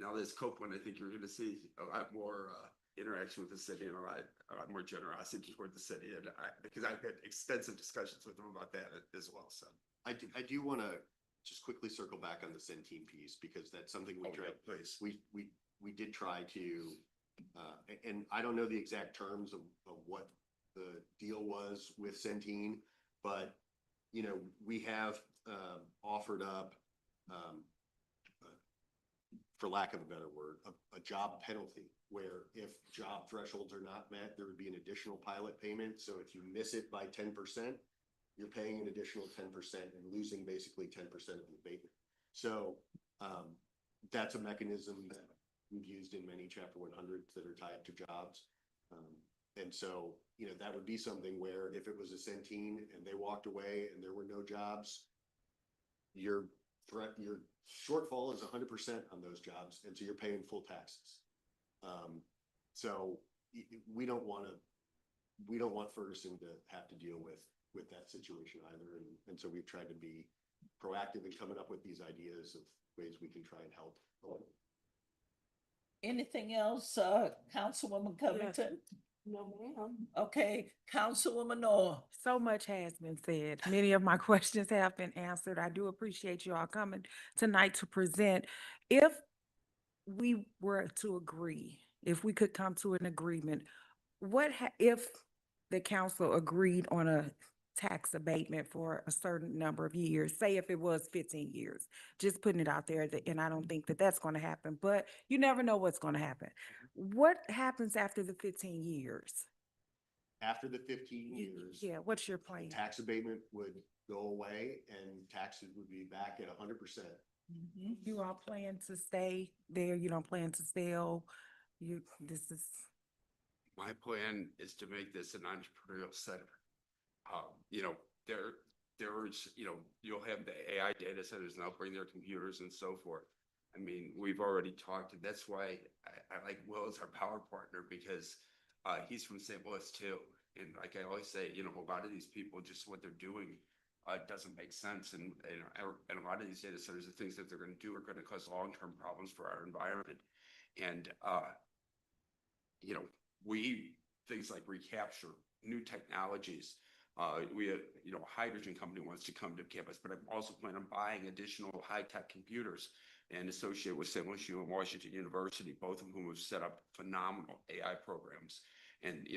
Speaker 7: now there's Copeland, I think you're gonna see a lot more, interaction with the city and a lot more generosity toward the city. And because I've had extensive discussions with them about that as well, so.
Speaker 6: I do want to just quickly circle back on the Centene piece, because that's something we tried.
Speaker 7: Please.
Speaker 6: We did try to, and I don't know the exact terms of what the deal was with Centene, but, we have, offered up, for lack of a better word, a job penalty, where if job thresholds are not met, there would be an additional pilot payment. So if you miss it by 10%, you're paying an additional 10% and losing basically 10% of the abatement. So that's a mechanism that we've used in many Chapter 100s that are tied to jobs. And so, that would be something where if it was a Centene and they walked away and there were no jobs, your shortfall is 100% on those jobs, and so you're paying full taxes. So we don't want Ferguson to have to deal with that situation either, and so we've tried to be proactive in coming up with these ideas of ways we can try and help.
Speaker 3: Anything else, Councilwoman Covington?
Speaker 4: no, ma'am.
Speaker 3: Okay, Councilwoman Noah.
Speaker 14: So much has been said. Many of my questions have been answered. I do appreciate you all coming tonight to present. If we were to agree, if we could come to an agreement, if the council agreed on a tax abatement for a certain number of years, say if it was 15 years, just putting it out there, and I don't think that that's going to happen, but you never know what's going to happen. What happens after the 15 years?
Speaker 6: After the 15 years,
Speaker 14: Yeah, what's your
Speaker 6: the
Speaker 14: plan?
Speaker 6: tax abatement would go away and taxes would be back at 100%.
Speaker 14: You all plan to stay there? You don't plan to sell? This is.
Speaker 7: My plan is to make this an entrepreneurial center. There's, you'll have the AI data centers and they'll bring their computers and so forth. I mean, we've already talked, and that's why I like Will as our power partner, because he's from St. Louis too. And like I always say, a lot of these people, just what they're doing doesn't make sense. And a lot of these data centers, the things that they're going to do are going to cause long-term problems for our environment. And, things like recapture, new technologies. We have, a hydrogen company wants to come to campus, but I also plan on buying additional high-tech computers and associated with St. Louis U and Washington University, both of whom have set up phenomenal AI programs. And,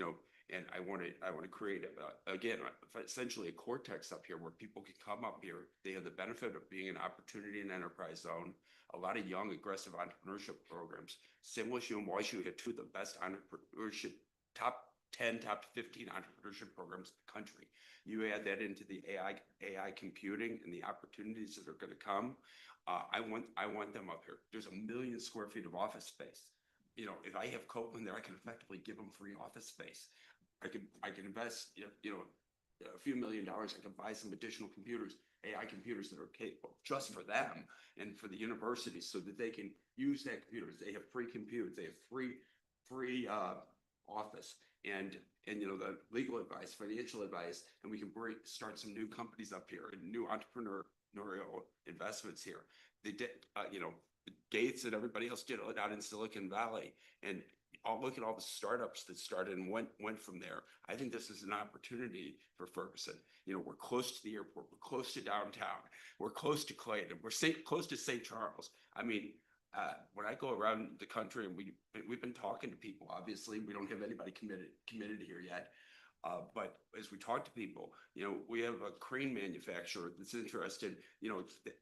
Speaker 7: and I want to create, again, essentially a cortex up here where people can come up here. They have the benefit of being an opportunity and enterprise zone, a lot of young, aggressive entrepreneurship programs. St. Louis U and Washington have two of the best entrepreneurship, top 10, top 15 entrepreneurship programs in the country. You add that into the AI computing and the opportunities that are going to come. I want them up here. There's 1 million square feet of office space. If I have Copeland there, I can effectively give them free office space. I can invest, a few $1 million. I can buy some additional computers, AI computers that are capable just for them and for the universities, so that they can use that computers. They have free computers. They have free office and the legal advice, financial advice, and we can start some new companies up here and new entrepreneurial investments here. They did, Gates and everybody else did it out in Silicon Valley, and I'll look at all the startups that started and went from there. I think this is an opportunity for Ferguson. We're close to the airport, we're close to downtown, we're close to Clayton, we're close to St. Charles. I mean, when I go around the country, and we've been talking to people, obviously we don't have anybody committed here yet. But as we talk to people, we have a crane manufacturer that's interested. The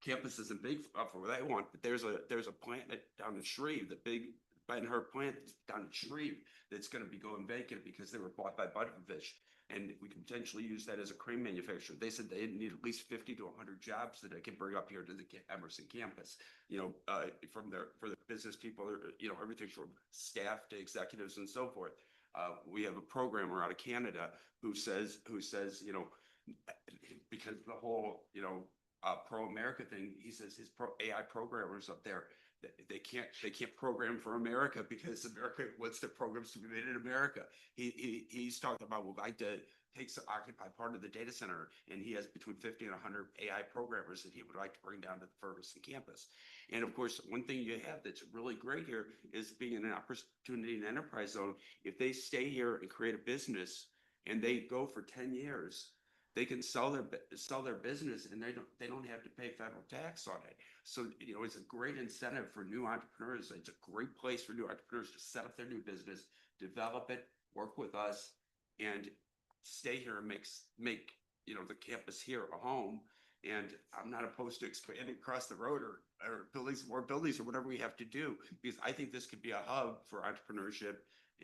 Speaker 7: campus isn't big for what they want, but there's a plant down in Shreve, the big Ben-Hur plant down in Shreve, that's going to be going vacant because they were bought by Buttonfish, and we can potentially use that as a crane manufacturer. They said they need at least 50 to 100 jobs that they can bring up here to the Emerson campus. For the business people, everything from staff to executives and so forth. We have a programmer out of Canada who says, because the whole, pro-America thing, he says his AI programmers up there, they can't program for America because America wants the programs to be made in America. He's talking about, would like to occupy part of the data center, and he has between 50 and 100 AI programmers that he would like to bring down to the Ferguson campus. And of course, one thing you have that's really great here is being an opportunity and enterprise zone. If they stay here and create a business and they go for 10 years, they can sell their business, and they don't have to pay federal tax on it. So it's a great incentive for new entrepreneurs. It's a great place for new entrepreneurs to set up their new business, develop it, work with us, and stay here and make the campus here a home. And I'm not opposed to expanding across the road or building some more buildings or whatever we have to do, because I think this could be a hub for entrepreneurship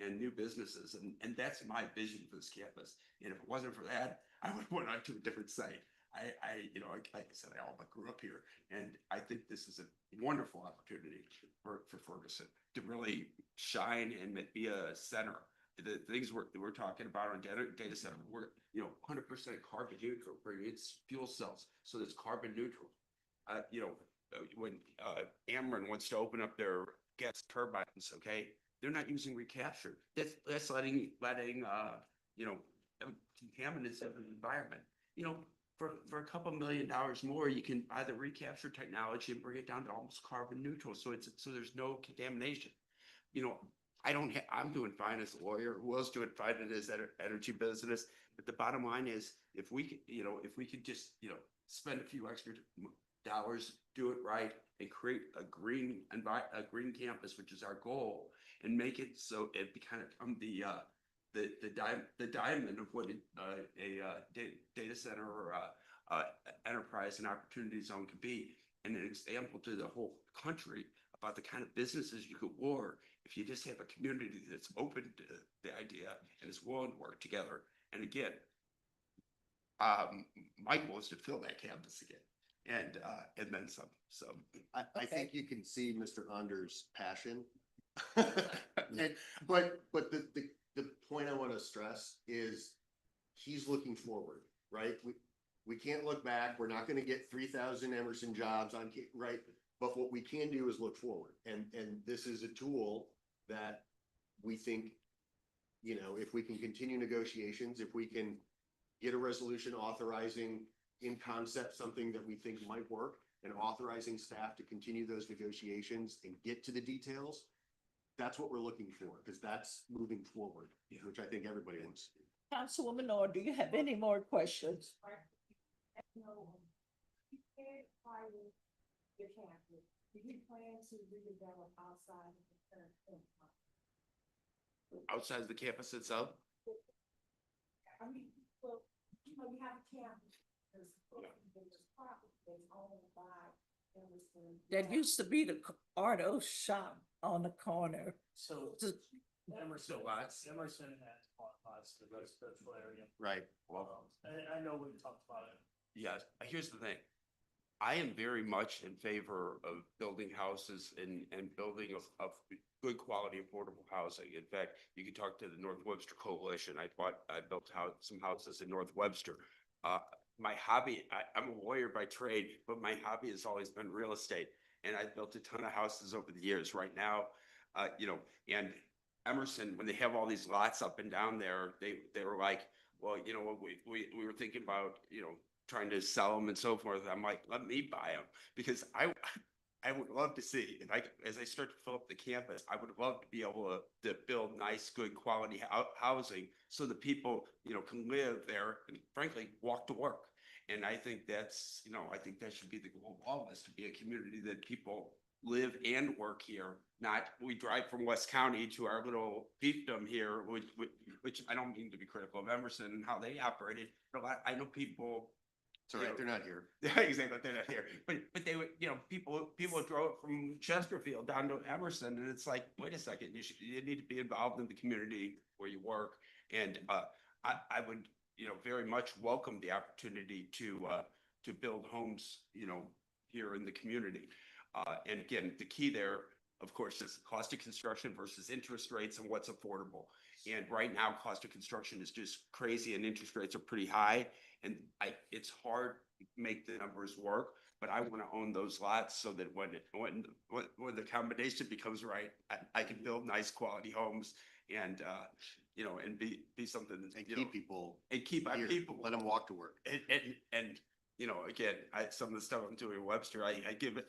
Speaker 7: and new businesses. And that's my vision for this campus. And if it wasn't for that, I would have went on to a different site. Like I said, I grew up here, and I think this is a wonderful opportunity for Ferguson to really shine and be a center. The things we're talking about on data center, we're 100% carbon neutral. It's fuel cells, so it's carbon neutral. When Emerson wants to open up their gas turbines, okay, they're not using recapture. That's letting contaminants of the environment. For a couple $1 million more, you can buy the recapture technology and bring it down to almost carbon neutral. So there's no contamination. I'm doing fine as a lawyer. Will's doing fine in his energy business. But the bottom line is, if we could just spend a few extra dollars, do it right, and create a green campus, which is our goal, and make it so it kind of become the diamond of what a data center or enterprise and opportunity zone could be, and an example to the whole country about the kind of businesses you could war if you just have a community that's open to the idea and is willing to work together. And again, my goal is to fill that campus again, and then some. So
Speaker 6: I think you can see Mr. Under's passion. But the point I want to stress is he's looking forward, right? We can't look back. We're not going to get 3,000 Emerson jobs right? But what we can do is look forward. And this is a tool that we think, if we can continue negotiations, if we can get a resolution authorizing in concept something that we think might work, and authorizing staff to continue those negotiations and get to the details, that's what we're looking for, because that's moving forward, which I think everybody wants to do.
Speaker 3: Councilwoman Orr, do you have any more questions? Do you plan to redevelop outside of the current campus?
Speaker 7: Outside the campus itself?
Speaker 3: I mean, well, you know, you have a campus, there's property that's owned by Emerson. That used to be the auto shop on the corner.
Speaker 5: So
Speaker 3: Just-
Speaker 5: Emerson,
Speaker 7: lots.
Speaker 5: Emerson has lots, the residential area.
Speaker 6: Right.
Speaker 5: I know we talked about it.
Speaker 7: Yes, here's the thing. I am very much in favor of building houses and building of good quality affordable housing. In fact, you can talk to the North Webster Coalition. I built some houses in North Webster. My hobby, I'm a lawyer by trade, but my hobby has always been real estate. And I've built a ton of houses over the years. Right now, and Emerson, when they have all these lots up and down there, they were like, well, you know what, we were thinking about, trying to sell them and so forth. I'm like, let me buy them, because I would love to see, as I start to fill up the campus, I would love to be able to build nice, good quality housing so that people, can live there and frankly, walk to work. And I think that's, I think that should be the goal of all of us, to be a community that people live and work here, not we drive from West County to our little fiefdom here, which I don't mean to be critical of Emerson and how they operated, but I know people.
Speaker 6: It's all right, they're not here.
Speaker 7: Yeah, exactly, they're not here. But they would, people drove from Chesterfield down to Emerson, and it's like, wait a second, you need to be involved in the community where you work. And I would, very much welcome the opportunity to build homes, here in the community. And again, the key there, of course, is cost of construction versus interest rates and what's affordable. And right now, cost of construction is just crazy and interest rates are pretty high. And it's hard to make the numbers work, but I want to own those lots so that when the combination becomes right, I can build nice quality homes and, and be something that,
Speaker 6: And keep people.
Speaker 7: and keep our
Speaker 6: here.
Speaker 7: people.
Speaker 6: Let them walk to work.
Speaker 7: And again, some of the stuff I'm doing in Webster, I give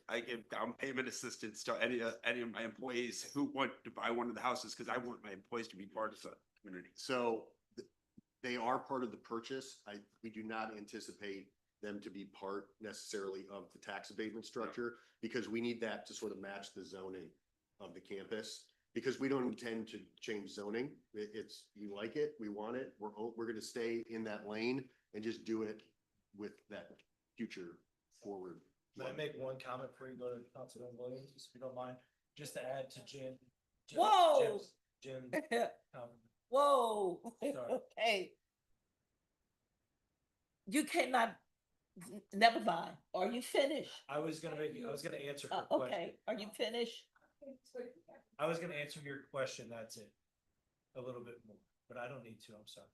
Speaker 7: down payment assistance to any of my employees who want to buy one of the houses, because I want my employees to be part of the community.
Speaker 6: So they are part of the purchase. We do not anticipate them to be part necessarily of the tax abatement structure, because we need that to sort of match the zoning of the campus. Because we don't intend to change zoning. You like it, we want it. We're going to stay in that lane and just do it with that future forward.
Speaker 5: May I make one comment before you go to Councilman Williams, if you don't mind, just to add to Jim?
Speaker 3: Whoa!
Speaker 5: Jim.
Speaker 3: Whoa,
Speaker 5: Sorry.
Speaker 3: okay. You cannot, never mind. Are you finished?
Speaker 5: I was gonna answer her question.
Speaker 3: Okay, are you finished?
Speaker 5: I was gonna answer your question, that's it. A little bit more, but I don't need to, I'm sorry.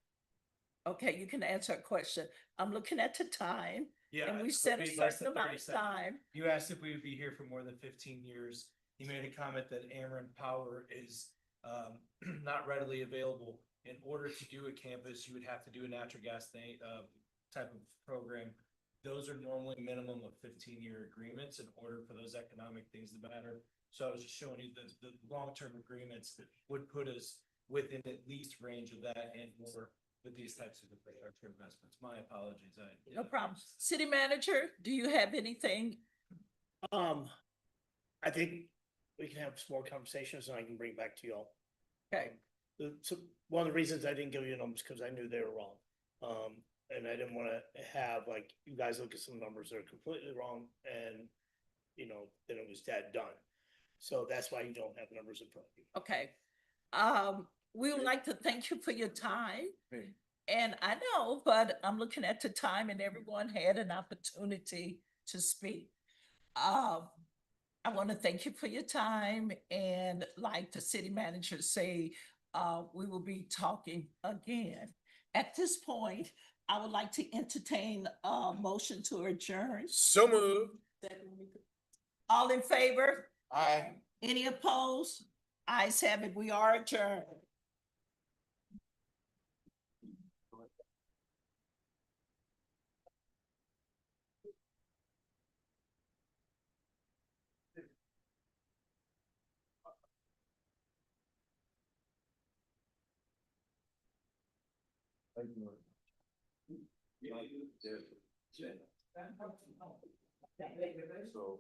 Speaker 3: Okay, you can answer a question. I'm looking at the time,
Speaker 5: Yeah.
Speaker 3: and we
Speaker 5: it
Speaker 3: set
Speaker 5: could
Speaker 3: a
Speaker 5: be less
Speaker 3: certain
Speaker 5: than 30
Speaker 3: amount of
Speaker 5: seconds.
Speaker 3: time.
Speaker 5: You asked if we would be here for more than 15 years. He made a comment that Ameren Power is not readily available. In order to do a campus, you would have to do a natural gas type of program. Those are normally minimum of 15-year agreements in order for those economic things to matter. So I was just showing you the long-term agreements that would put us within at least range of that and more with these types of infrastructure investments. My apologies.
Speaker 3: No problem. City manager, do you have anything?
Speaker 5: I think we can have some more conversations and I can bring back to y'all.
Speaker 3: Okay,
Speaker 5: So one of the reasons I didn't give you numbers because I knew they were wrong. And I didn't want to have like you guys look at some numbers that are completely wrong and then it was dead done. So that's why you don't have numbers in front of you.
Speaker 3: okay. We would like to thank you for your time. And I know, but I'm looking at the time and everyone had an opportunity to speak. I want to thank you for your time, and like the city manager say, we will be talking again. At this point, I would like to entertain a motion to adjourn.
Speaker 1: So moved.
Speaker 3: All in favor?
Speaker 1: Aye.
Speaker 3: Any opposed? Ayes have it. We are adjourned.
Speaker 2: So